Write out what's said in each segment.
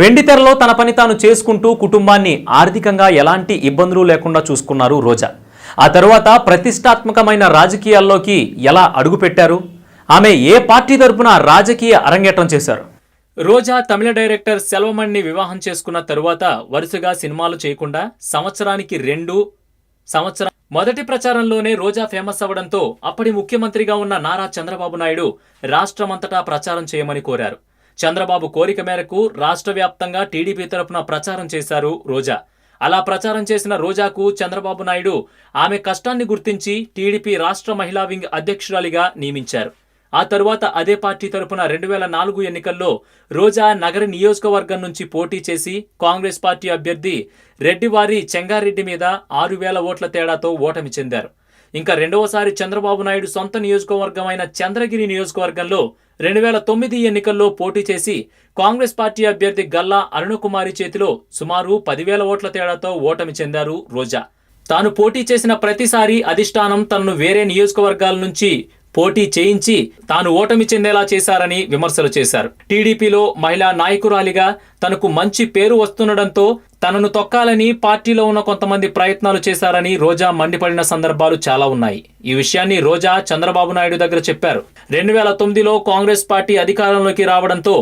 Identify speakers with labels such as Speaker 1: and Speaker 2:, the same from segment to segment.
Speaker 1: వెండితెరలో తన పని తాను చేసుకుంటూ కుటుంబాన్ని ఆర్థికంగా ఎలాంటి ఇబ్బందులు లేకుండా చూసుకున్నారు రోజా. ఆ తరువాత ప్రతిష్టాత్మకమైన రాజకీయాల్లోకి ఎలా అడుగుపెట్టారు? ఆమె ఏ పార్టీ తరపున రాజకీయ అరంగేట్రం చేశారు? రోజా తమిళ డైరెక్టర్ సెల్వమణిని వివాహం చేసుకున్న తరువాత వరుసగా సినిమాలు చేయకుండా సంవత్సరానికి 2 సంవత్సరం మొదటి ప్రచారంలోనే రోజా ఫేమస్ అవ్వడంతో అప్పటి ముఖ్యమంత్రిగా ఉన్న నారా చంద్రబాబు నాయుడు రాష్ట్రమంతటా ప్రచారం చేయమని కోరారు. చంద్రబాబు కోరిక మేరకు రాష్ట్ర వ్యాప్తంగా టీడీపీ తరపున ప్రచారం చేశారు రోజా. అలా ప్రచారం చేసిన రోజాకు చంద్రబాబు నాయుడు ఆమె కష్టాన్ని గుర్తించి టీడీపీ రాష్ట్ర మహిళా వింగ్ అధ్యక్షురాలిగా నియమించారు. ఆ తరువాత అదే పార్టీ తరపున 2004 ఎన్నికల్లో రోజా నగర నియోజకవర్గం నుంచి పోటీ చేసి కాంగ్రెస్ పార్టీ అభ్యర్థి రెడ్డివారి చెంగారెడ్డి మీద 6,000 ఓట్ల తేడాతో ఓటమి చెందారు. ఇంకా రెండవసారి చంద్రబాబు నాయుడు సొంత నియోజకవర్గమైన చంద్రగిరి నియోజకవర్గంలో 2009 ఎన్నికల్లో పోటీ చేసి కాంగ్రెస్ పార్టీ అభ్యర్థి గల్లా అరుణకుమారి చేతిలో సుమారు 10,000 ఓట్ల తేడాతో ఓటమి చెందారు రోజా. తాను పోటీ చేసిన ప్రతిసారి అధిష్టానం తనను వేరే నియోజకవర్గాల నుంచి పోటీ చేయించి తాను ఓటమి చెందేలా చేశారని విమర్శలు చేశారు. టీడీపీలో మహిళా నాయకురాలిగా తనకు మంచి పేరు వస్తుండడంతో తనను తొక్కాలని పార్టీలో ఉన్న కొంతమంది ప్రయత్నాలు చేశారని రోజా మండిపడిన సందర్భాలు చాలా ఉన్నాయి. ఈ విషయాన్ని రోజా చంద్రబాబు నాయుడు దగ్గర చెప్పారు. 2009లో కాంగ్రెస్ పార్టీ అధికారంలోకి రావడంతో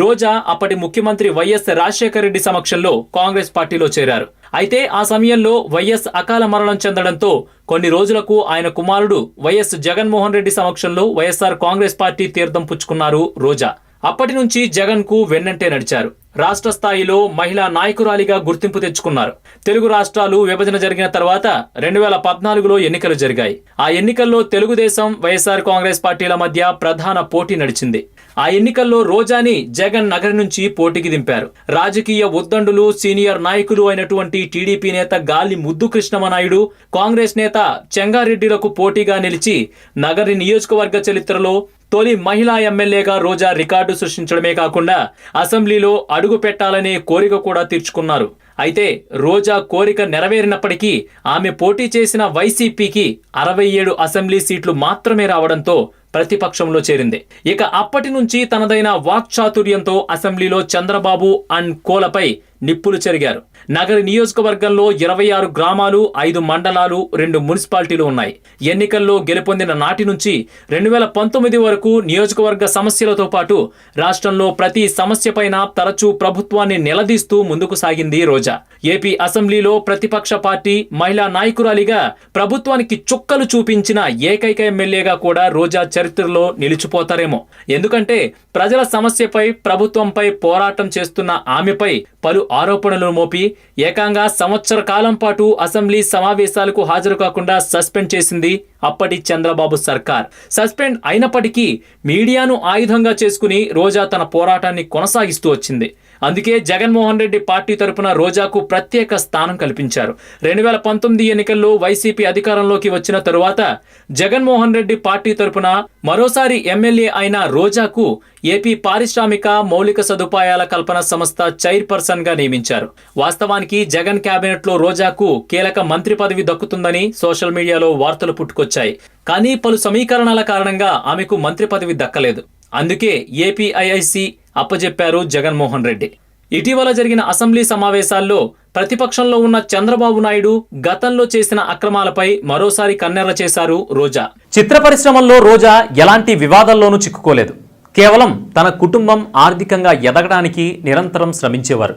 Speaker 1: రోజా అప్పటి ముఖ్యమంత్రి వైఎస్ రాజశేఖర రెడ్డి సమక్షంలో కాంగ్రెస్ పార్టీలో చేరారు. అయితే ఆ సమయంలో వైఎస్ అకాల మరణం చెందడంతో కొన్ని రోజులకు ఆయన కుమారుడు వైఎస్ జగన్మోహన్ రెడ్డి సమక్షంలో వైఎస్ఆర్ కాంగ్రెస్ పార్టీ తీర్థం పుచ్చుకున్నారు రోజా. అప్పటి నుంచి జగన్ కు వెన్నంటే నడిచారు. రాష్ట్ర స్థాయిలో మహిళా నాయకురాలిగా గుర్తింపు తెచ్చుకున్నారు. తెలుగు రాష్ట్రాలు విభజన జరిగిన తర్వాత 2014లో ఎన్నికలు జరిగాయి. ఆ ఎన్నికల్లో తెలుగుదేశం వైఎస్ఆర్ కాంగ్రెస్ పార్టీల మధ్య ప్రధాన పోటీ నడిచింది. ఆ ఎన్నికల్లో రోజాని జగన్ నగరి నుంచి పోటీకి దింపారు. రాజకీయ ఉద్దండులు సీనియర్ నాయకులు అయినటువంటి టీడీపీ నేత గాలి ముద్దు కృష్ణమనాయుడు, కాంగ్రెస్ నేత చెంగారెడ్డిలకు పోటీగా నిలిచి నగరి నియోజకవర్గ చరిత్రలో తొలి మహిళా ఎమ్మెల్యేగా రోజా రికార్డు సృష్టించడమే కాకుండా అసెంబ్లీలో అడుగు పెట్టాలనే కోరిక కూడా తీర్చుకున్నారు. అయితే రోజా కోరిక నెరవేరినప్పటికీ ఆమె పోటీ చేసిన వైసీపీకి 67 అసెంబ్లీ సీట్లు మాత్రమే రావడంతో ప్రతిపక్షంలో చేరింది. ఇక అప్పటి నుంచి తనదైన వాక్చాతుర్యంతో అసెంబ్లీలో చంద్రబాబు అండ్ కోలపై నిప్పులు చెరిగారు. నగర నియోజకవర్గంలో 26 గ్రామాలు, 5 మండలాలు, 2 మున్సిపాలిటీలు ఉన్నాయి. ఎన్నికల్లో గెలుపొందిన నాటి నుంచి 2019 వరకు నియోజకవర్గ సమస్యలతో పాటు రాష్ట్రంలో ప్రతి సమస్యపైన తరచూ ప్రభుత్వాన్ని నిలదీస్తూ ముందుకు సాగింది రోజా. ఏపీ అసెంబ్లీలో ప్రతిపక్ష పార్టీ మహిళా నాయకురాలిగా ప్రభుత్వానికి చుక్కలు చూపించిన ఏకైక ఎమ్మెల్యేగా కూడా రోజా చరిత్రలో నిలిచిపోతారేమో. ఎందుకంటే ప్రజల సమస్యపై ప్రభుత్వంపై పోరాటం చేస్తున్న ఆమెపై పలు ఆరోపణలు మోపి ఏకంగా సంవత్సర కాలం పాటు అసెంబ్లీ సమావేశాలకు హాజరు కాకుండా సస్పెండ్ చేసింది అప్పటి చంద్రబాబు సర్కార్. సస్పెండ్ అయినప్పటికీ మీడియాను ఆయుధంగా చేసుకుని రోజా తన పోరాటాన్ని కొనసాగిస్తూ వచ్చింది. అందుకే జగన్మోహన్ రెడ్డి పార్టీ తరపున రోజాకు ప్రత్యేక స్థానం కల్పించారు. 2019 ఎన్నికల్లో వైసీపీ అధికారంలోకి వచ్చిన తరువాత జగన్మోహన్ రెడ్డి పార్టీ తరపున మరోసారి ఎమ్మెల్యే అయిన రోజాకు ఏపీ పారిశ్రామిక మౌలిక సదుపాయాల కల్పన సంస్థ చైర్పర్సన్ గా నియమించారు. వాస్తవానికి జగన్ కేబినెట్ లో రోజాకు కీలక మంత్రి పదవి దక్కుతుందని సోషల్ మీడియాలో వార్తలు పుట్టుకొచ్చాయి. కానీ పలు సమీకరణాల కారణంగా ఆమెకు మంత్రి పదవి దక్కలేదు. అందుకే ఏపీఐఐసి అప్పజెప్పారు జగన్మోహన్ రెడ్డి. ఇటీవల జరిగిన అసెంబ్లీ సమావేశాల్లో ప్రతిపక్షంలో ఉన్న చంద్రబాబు నాయుడు గతంలో చేసిన అక్రమాలపై మరోసారి కన్నెర్ర చేశారు రోజా. చిత్ర పరిశ్రమల్లో రోజా ఎలాంటి వివాదాల్లోనూ చిక్కుకోలేదు. కేవలం తన కుటుంబం ఆర్థికంగా ఎదగడానికి నిరంతరం శ్రమించేవారు.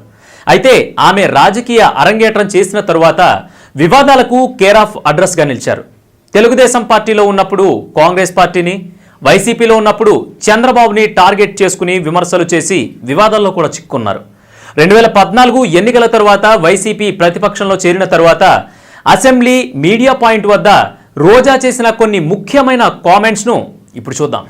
Speaker 1: అయితే ఆమె రాజకీయ అరంగేట్రం చేసిన తరువాత వివాదాలకు కేర్ ఆఫ్ అడ్రస్గా నిలిచారు. తెలుగుదేశం పార్టీలో ఉన్నప్పుడు కాంగ్రెస్ పార్టీని, వైసీపీలో ఉన్నప్పుడు చంద్రబాబుని టార్గెట్ చేసుకుని విమర్శలు చేసి వివాదాల్లో కూడా చిక్కుకున్నారు. 2014 ఎన్నికల తరువాత వైసీపీ ప్రతిపక్షంలో చేరిన తరువాత అసెంబ్లీ మీడియా పాయింట్ వద్ద రోజా చేసిన కొన్ని ముఖ్యమైన కామెంట్స్ను ఇప్పుడు చూద్దాం.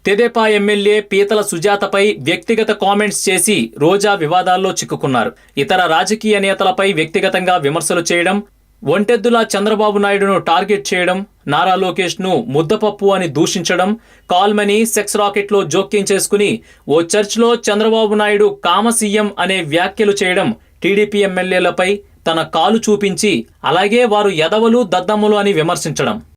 Speaker 1: తెదేపా ఎమ్మెల్యే పీతల సుజాతపై వ్యక్తిగత కామెంట్స్ చేసి రోజా వివాదాల్లో చిక్కుకున్నారు. ఇతర రాజకీయ నేతలపై వ్యక్తిగతంగా విమర్శలు చేయడం, ఒంటెద్దులా చంద్రబాబు నాయుడును టార్గెట్ చేయడం, నారా లోకేష్ ను ముద్దపప్పు అని దూషించడం, కాల్మనీ సెక్స్ రాకెట్ లో జోక్యం చేసుకుని ఓ చర్చ్లో చంద్రబాబు నాయుడు కామ సీఎం అనే వ్యాఖ్యలు చేయడం, టీడీపీ ఎమ్మెల్యేలపై తన కాలు చూపించి అలాగే వారు ఎదవలు దద్దమ్మలు అని విమర్శించడం.